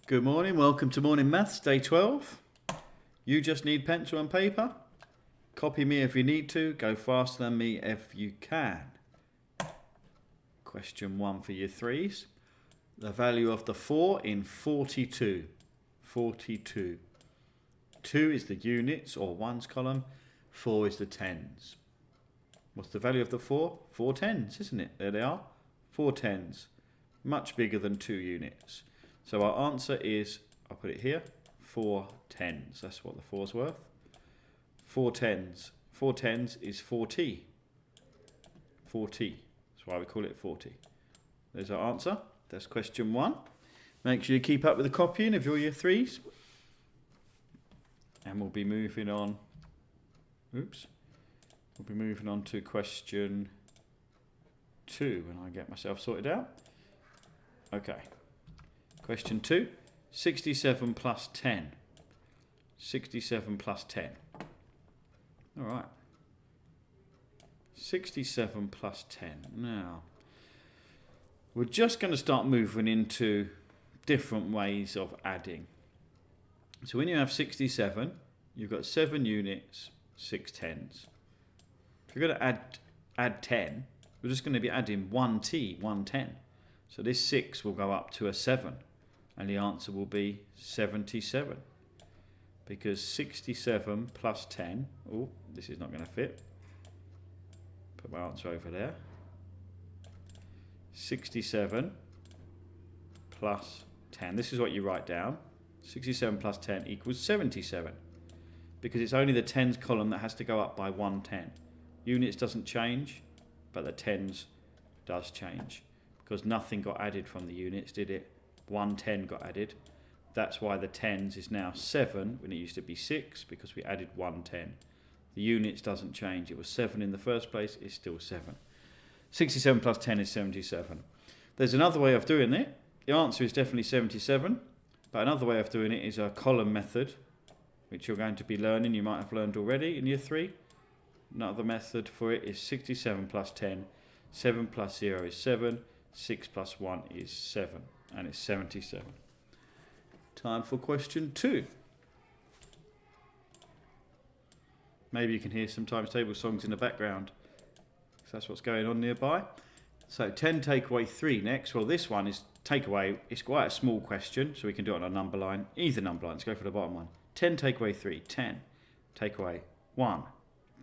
Good morning, welcome to Morning Maths, day 12. You just need pencil and paper. Copy me if you need to, go faster than me if you can. Question 1 for year 3s. The value of the 4 in 42. 42. 2 is the units or ones column, 4 is the tens. What's the value of the 4? 4 tens, isn't it? There they are. 4 tens. Much bigger than 2 units. So our answer is, I'll put it here, 4 tens. That's what the 4's worth. 4 tens. 4 tens is 40. 40. That's why we call it 40. There's our answer. That's question 1. Make sure you keep up with the copying of your year 3s. And we'll be moving on. Oops. We'll be moving on to question 2 when I get myself sorted out. Okay. Question 2, 67 plus 10. 67 plus 10. All right. 67 plus 10. Now, we're just going to start moving into different ways of adding. So when you have 67, you've got 7 units, 6 tens. If you're going to add 10, we're just going to be adding 1t, 1 10. So this 6 will go up to a 7. And the answer will be 77. Because 67 plus 10, oh, this is not going to fit. Put my answer over there. 67 plus 10. This is what you write down. 67 plus 10 equals 77. Because it's only the tens column that has to go up by 110. Units doesn't change, but the tens does change. Because nothing got added from the units, did it? 110 got added. That's why the tens is now 7 when it used to be 6, because we added 110. The units doesn't change. It was 7 in the first place, it's still 7. 67 plus 10 is 77. There's another way of doing it. The answer is definitely 77, but another way of doing it is a column method, which you're going to be learning. You might have learned already in year 3. Another method for it is 67 plus 10. 7 plus 0 is 7. 6 plus 1 is 7. And it's 77. Time for question 2. Maybe you can hear some times table songs in the background, because that's what's going on nearby. So 10 take away 3 next. Well, this one is take away. It's quite a small question, so we can do it on a number line. Either number line. Let's go for the bottom one. 10 take away 3. 10 take away 1,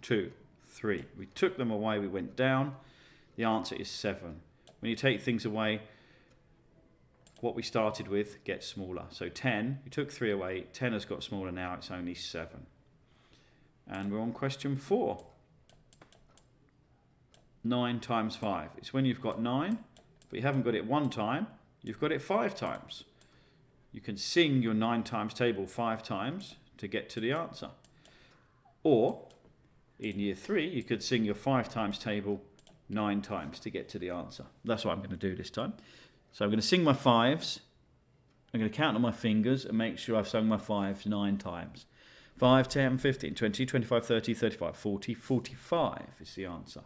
2, 3. We took them away. We went down. The answer is 7. When you take things away, what we started with gets smaller. So 10, you took 3 away, 10 has got smaller now, it's only 7. And we're on question 4. 9 times 5. It's when you've got 9, but you haven't got it 1 time, you've got it 5 times. You can sing your 9 times table 5 times to get to the answer. Or, in year 3, you could sing your 5 times table 9 times to get to the answer. That's what I'm going to do this time. So I'm going to sing my 5s. I'm going to count on my fingers and make sure I've sung my 5s 9 times. 5, 10, 15, 20, 25, 30, 35, 40, 45 is the answer.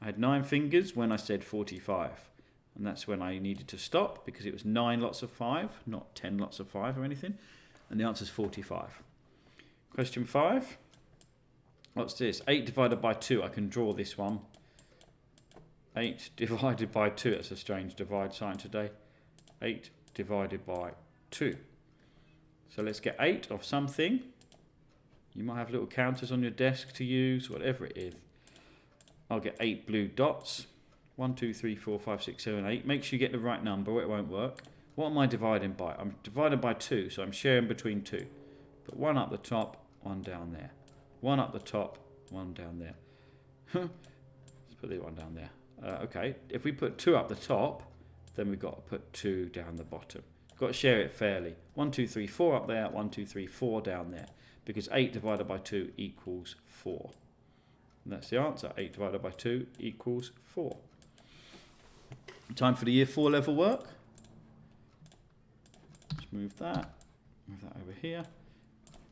I had 9 fingers when I said 45. And that's when I needed to stop, because it was 9 lots of 5, not 10 lots of 5 or anything. And the answer is 45. Question 5. What's this? 8 divided by 2. I can draw this one. 8 divided by 2, that's a strange divide sign today. 8 divided by 2. So let's get 8 of something. You might have little counters on your desk to use, whatever it is. I'll get 8 blue dots. 1, 2, 3, 4, 5, 6, 7, 8. Make sure you get the right number or it won't work. What am I dividing by? I'm dividing by 2, so I'm sharing between 2. Put 1 up the top, 1 down there. 1 up the top, 1 down there. Let's put the 1 down there. Okay, if we put 2 up the top, then we've got to put 2 down the bottom. Got to share it fairly. 1, 2, 3, 4 up there, 1, 2, 3, 4 down there. Because 8 divided by 2 equals 4. And that's the answer. 8 divided by 2 equals 4. Time for the year 4 level work. Let's move that over here.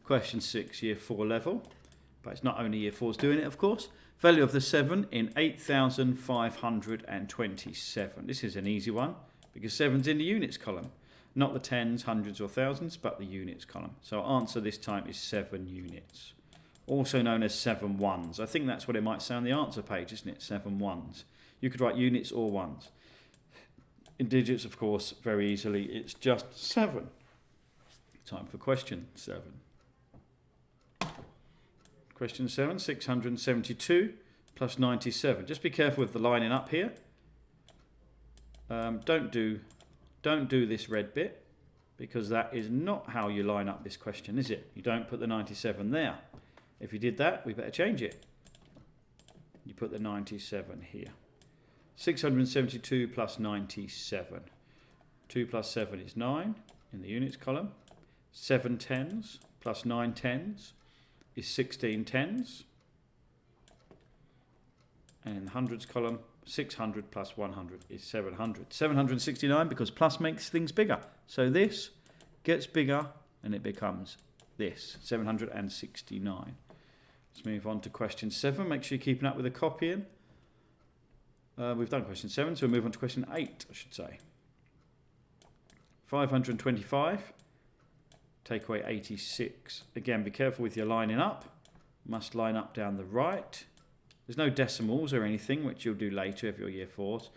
Question 6, year 4 level. But it's not only year 4's doing it, of course. Value of the 7 in 8,527. This is an easy one because 7's in the units column. Not the tens, hundreds or thousands, but the units column. So our answer this time is 7 units. Also known as 7 ones. I think that's what it might say on the answer page, isn't it? 7 ones. You could write units or ones. In digits, of course, very easily, it's just 7. Time for question 7. Question 7, 672 plus 97. Just be careful with the lining up here. Don't do this red bit, because that is not how you line up this question, is it? You don't put the 97 there. If you did that, we better change it. You put the 97 here. 672 plus 97. 2 plus 7 is 9 in the units column. 7 tens plus 9 tens is 16 tens. And in the hundreds column, 600 plus 100 is 700. 769 because plus makes things bigger. So this gets bigger and it becomes this, 769. Let's move on to question 7. Make sure you're keeping up with the copying. We've done question 7, so we'll move on to question 8, I should say. 525, take away 86. Again, be careful with your lining up. Must line up down the right. There's no decimals or anything, which you'll do later if you're year 4s.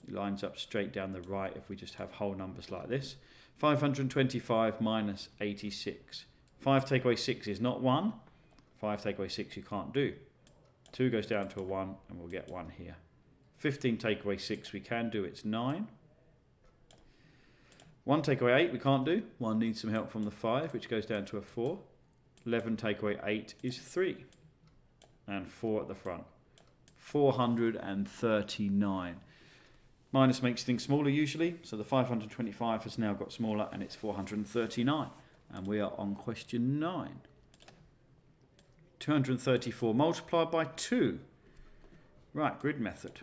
It lines up straight down the right if we just have whole numbers like this. 525 minus 86. 5 take away 6 is not 1. 5 take away 6 you can't do. 2 goes down to a 1 and we'll get 1 here. 15 take away 6 we can do, it's 9. 1 take away 8 we can't do. 1 needs some help from the 5, which goes down to a 4. 11 take away 8 is 3. And 4 at the front. 439. Minus makes things smaller usually, so the 525 has now got smaller and it's 439. And we are on question 9. 234 multiplied by 2. Right, grid method.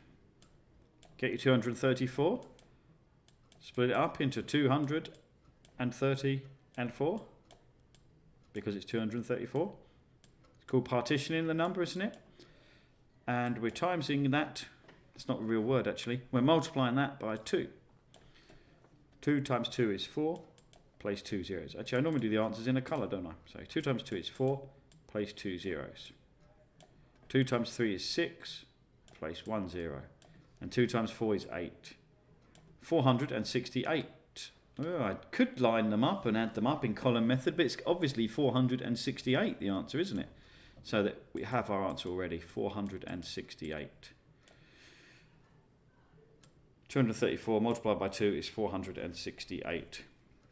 Get your 234. Split it up into 234 because it's 234. It's called partitioning the number, isn't it? And we're timesing that. It's not a real word actually. We're multiplying that by 2. 2 times 2 is 4. Place 2 zeros. Actually, I normally do the answers in a colour, don't I? So 2 times 2 is 4. Place 2 zeros. 2 times 3 is 6. Place 1 0. And 2 times 4 is 8. 468. Oh, I could line them up and add them up in column method, but it's obviously 468 the answer, isn't it? So that we have our answer already, 468. 234 multiplied by 2 is 468.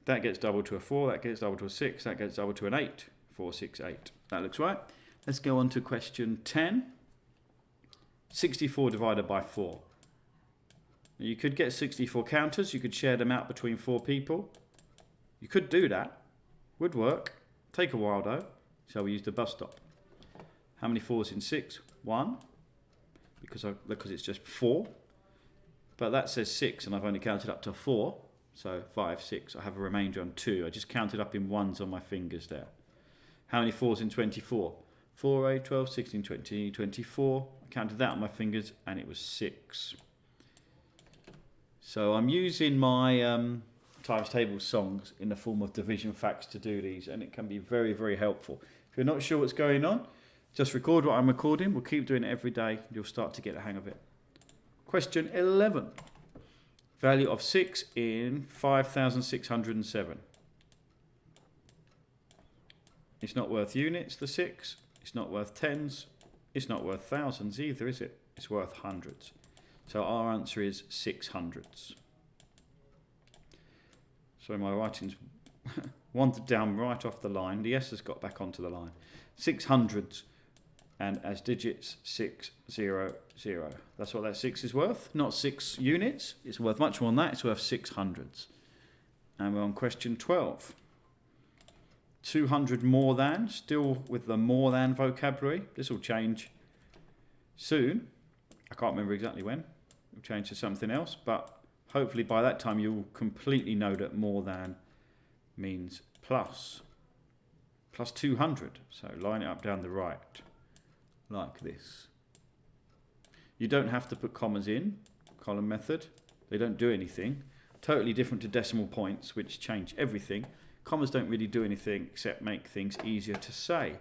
That gets doubled to a 4, that gets doubled to a 6, that gets doubled to an 8. 468. That looks right. Let's go on to question 10. 64 divided by 4. Now you could get 64 counters. You could share them out between 4 people. You could do that. Would work. Take a while though. Shall we use the bus stop? How many 4s in 6? 1. Because it's just 4. But that says 6 and I've only counted up to 4. So 5, 6. I have a remainder on 2. I just counted up in 1s on my fingers there. How many 4s in 24? 4, 8, 12, 16, 20, 24. I counted that on my fingers and it was 6. So I'm using my times table songs in the form of division facts to do these, and it can be very, very helpful. If you're not sure what's going on, just record what I'm recording. We'll keep doing it every day. You'll start to get the hang of it. Question 11. Value of 6 in 5,607. It's not worth units, the 6. It's not worth tens. It's not worth thousands either, is it? It's worth hundreds. So our answer is 600s. So my writing's wandered down right off the line. The S has got back onto the line. 600s, and as digits 600. That's what that 6 is worth. Not 6 units. It's worth much more than that. It's worth 600s. And we're on question 12. 200 more than, still with the more than vocabulary. This will change soon. I can't remember exactly when. It'll change to something else, but hopefully by that time you'll completely know that more than means plus. Plus 200. So line it up down the right, like this. You don't have to put commas in, column method. They don't do anything. Totally different to decimal points, which change everything. Commas don't really do anything except make things easier to say.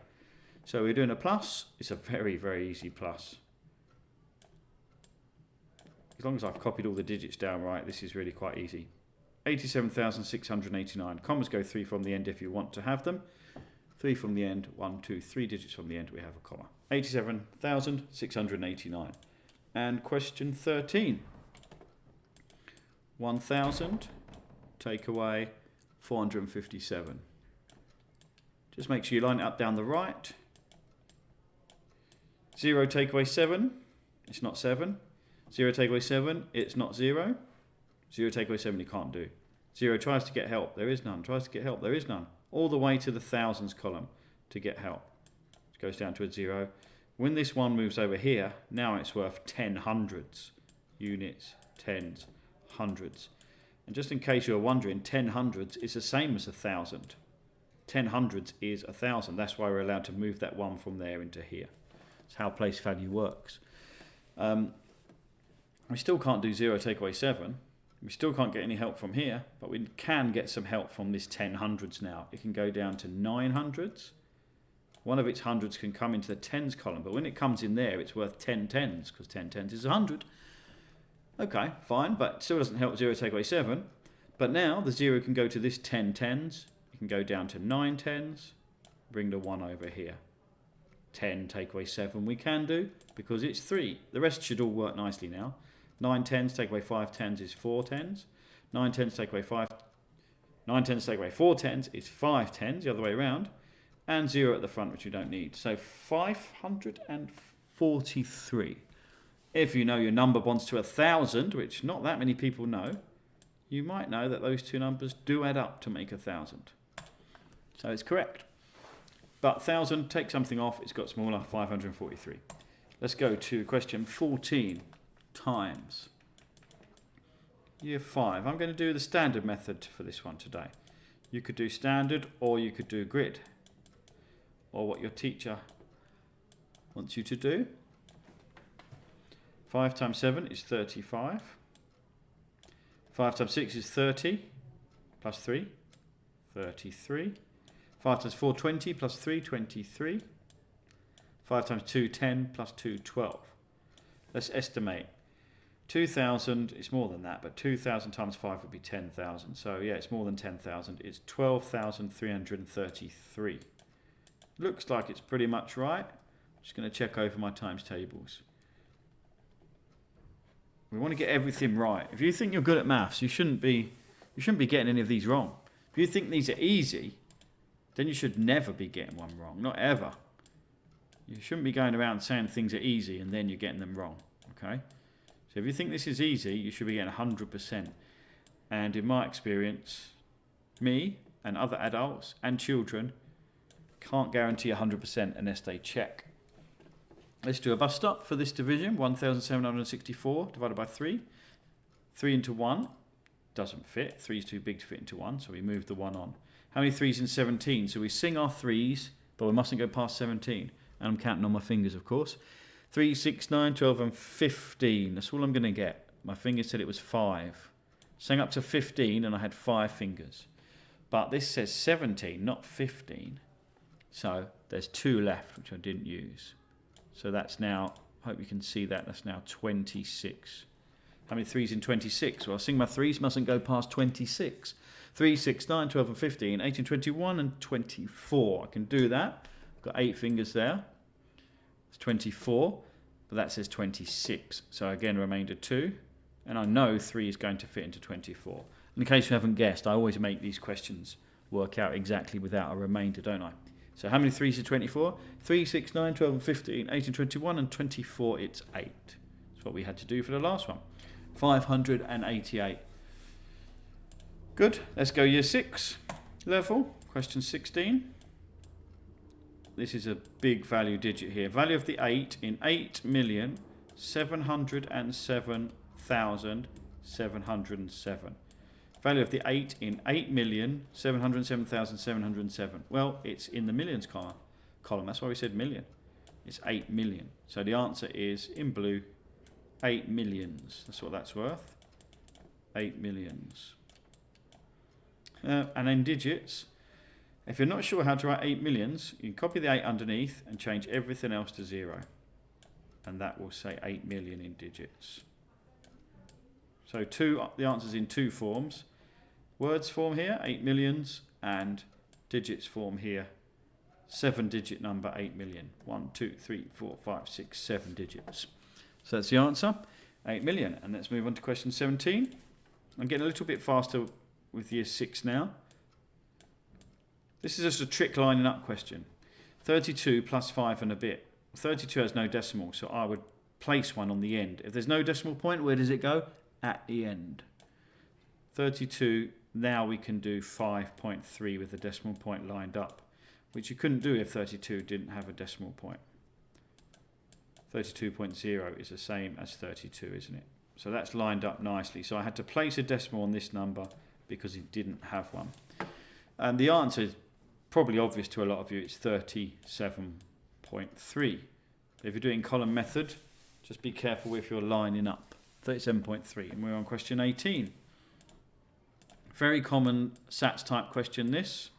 So we're doing a plus. It's a very, very easy plus. As long as I've copied all the digits down right, this is really quite easy. 87,689. Commas go 3 from the end if you want to have them. 3 from the end, 1, 2, 3 digits from the end, we have a comma. 87,689. And question 13. 1,000, take away 457. Just make sure you line it up down the right. 0 take away 7, it's not 7. 0 take away 7, it's not 0. 0 take away 7 you can't do. 0 tries to get help, there is none. Tries to get help, there is none. All the way to the thousands column to get help. It goes down to a 0. When this 1 moves over here, now it's worth 10 hundreds. Units, tens, hundreds. And just in case you're wondering, 10 hundreds is the same as 1,000. 10 hundreds is 1,000. That's why we're allowed to move that 1 from there into here. That's how place value works. We still can't do 0 take away 7. We still can't get any help from here, but we can get some help from this 10 hundreds now. It can go down to 9 hundreds. One of its hundreds can come into the tens column, but when it comes in there, it's worth 10 tens, because 10 tens is 100. Okay, fine, but it still doesn't help 0 take away 7. But now the 0 can go to this 10 tens. It can go down to 9 tens. Bring the 1 over here. 10 take away 7 we can do, because it's 3. The rest should all work nicely now. 9 tens take away 5 tens is 4 tens. 9 tens take away 5. 9 tens take away 4 tens is 5 tens, the other way around. And 0 at the front, which you don't need. So 543. If you know your number bonds to 1,000, which not that many people know, you might know that those two numbers do add up to make 1,000. So it's correct. But 1,000, take something off, it's got smaller, 543. Let's go to question 14. Times. Year 5. I'm going to do the standard method for this one today. You could do standard or you could do grid. Or what your teacher wants you to do. 5 times 7 is 35. 5 times 6 is 30. Plus 3. 33. 5 times 4, 20. Plus 3, 23. 5 times 2, 10. Plus 2, 12. Let's estimate. 2,000, it's more than that, but 2,000 times 5 would be 10,000. So yeah, it's more than 10,000. It's 12,333. Looks like it's pretty much right. I'm just going to check over my times tables. We want to get everything right. If you think you're good at maths, you shouldn't be getting any of these wrong. If you think these are easy, then you should never be getting one wrong, not ever. You shouldn't be going around saying things are easy and then you're getting them wrong, okay? So if you think this is easy, you should be getting 100%. And in my experience, me and other adults and children can't guarantee 100% unless they check. Let's do a bus stop for this division. 1,764 divided by 3. 3 into 1 doesn't fit. 3 is too big to fit into 1, so we move the 1 on. How many 3s in 17? So we sing our 3s, but we mustn't go past 17. And I'm counting on my fingers, of course. 3, 6, 9, 12 and 15. That's all I'm going to get. My fingers said it was 5. Sang up to 15 and I had 5 fingers. But this says 17, not 15. So there's 2 left, which I didn't use. So that's now, I hope you can see that, that's now 26. How many 3s in 26? Well, I'll sing my 3s, mustn't go past 26. 3, 6, 9, 12 and 15, 18, 21 and 24. I can do that. I've got 8 fingers there. It's 24, but that says 26. So again, remainder 2. And I know 3 is going to fit into 24. In case you haven't guessed, I always make these questions work out exactly without a remainder, don't I? So how many 3s are 24? 3, 6, 9, 12 and 15, 18, 21 and 24, it's 8. That's what we had to do for the last one. 588. Good, let's go year 6 level, question 16. This is a big value digit here. Value of the 8 in 8,707,707. Value of the 8 in 8,707,707. Well, it's in the millions column. That's why we said million. It's 8 million. So the answer is, in blue, 8 millions. That's what that's worth. 8 millions. And in digits, if you're not sure how to write 8 millions, you can copy the 8 underneath and change everything else to 0. And that will say 8 million in digits. So the answer's in two forms. Words form here, 8 millions, and digits form here, 7-digit number, 8 million. 1, 2, 3, 4, 5, 6, 7 digits. So that's the answer, 8 million. And let's move on to question 17. I'm getting a little bit faster with year 6 now. This is just a trick lining up question. 32 plus 5 and a bit. 32 has no decimal, so I would place one on the end. If there's no decimal point, where does it go? At the end. 32, now we can do 5.3 with the decimal point lined up, which you couldn't do if 32 didn't have a decimal point. 32.0 is the same as 32, isn't it? So that's lined up nicely. So I had to place a decimal on this number because it didn't have one. And the answer is probably obvious to a lot of you. It's 37.3. If you're doing column method, just be careful if you're lining up. 37.3. And we're on question 18. Very common SATs type question this.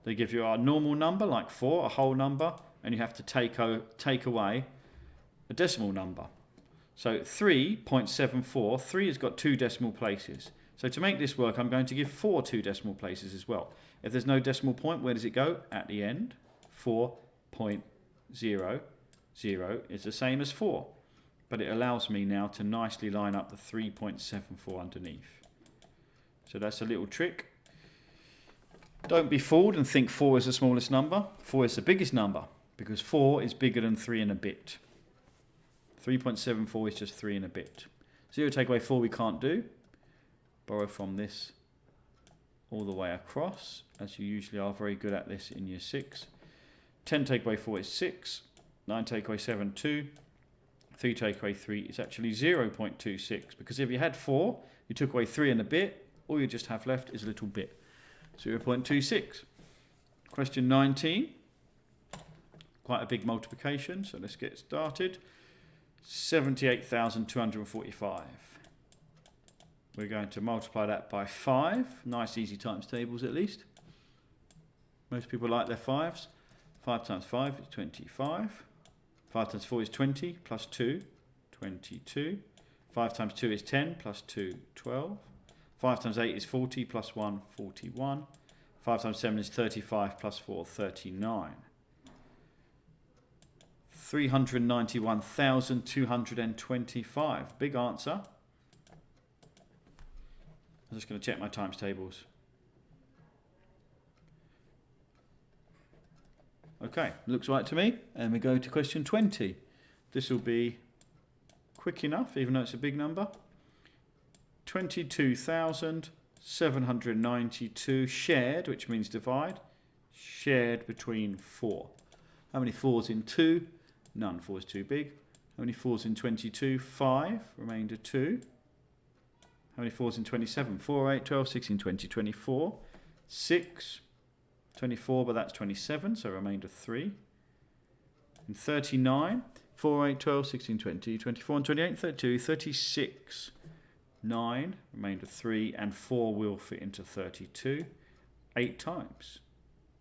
They give you a normal number like 4, a whole number, and you have to take away a decimal number. So 3.74, 3 has got 2 decimal places. So to make this work, I'm going to give 4 2 decimal places as well. If there's no decimal point, where does it go? At the end. 4.00 is the same as 4. But it allows me now to nicely line up the 3.74 underneath. So that's a little trick. Don't be fooled and think 4 is the smallest number. 4 is the biggest number because 4 is bigger than 3 and a bit. 3.74 is just 3 and a bit. 0 take away 4 we can't do. Borrow from this all the way across, as you usually are very good at this in year 6. 10 take away 4 is 6. 9 take away 7, 2. 3 take away 3 is actually 0.26, because if you had 4, you took away 3 and a bit, all you just have left is a little bit. 0.26. Question 19. Quite a big multiplication, so let's get started. 78,245. We're going to multiply that by 5. Nice easy times tables at least. Most people like their 5s. 5 times 5 is 25. 5 times 4 is 20, plus 2, 22. 5 times 2 is 10, plus 2, 12. 5 times 8 is 40, plus 1, 41. 5 times 7 is 35, plus 4, 39. 391,225. Big answer. I'm just going to check my times tables. Okay, looks right to me. And we go to question 20. This will be quick enough, even though it's a big number. 22,792 shared, which means divide, shared between 4. How many 4s in 2? None. 4 is too big. How many 4s in 22? 5. Remainder 2. How many 4s in 27? 4, 8, 12, 16, 20, 24. 6. 24, but that's 27, so remainder 3. And 39. 4, 8, 12, 16, 20, 24, and 28, 32, 36. 9, remainder 3, and 4 will fit into 32. 8 times,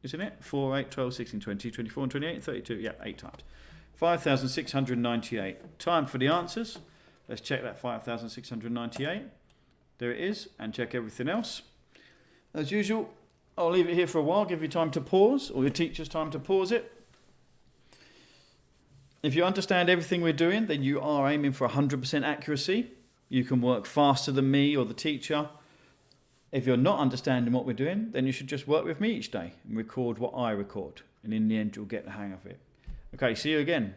isn't it? 4, 8, 12, 16, 20, 24, and 28, 32. Yeah, 8 times. 5,698. Time for the answers. Let's check that 5,698. There it is, and check everything else. As usual, I'll leave it here for a while, give you time to pause, or your teacher's time to pause it. If you understand everything we're doing, then you are aiming for 100% accuracy. You can work faster than me or the teacher. If you're not understanding what we're doing, then you should just work with me each day and record what I record. And in the end, you'll get the hang of it. Okay, see you again.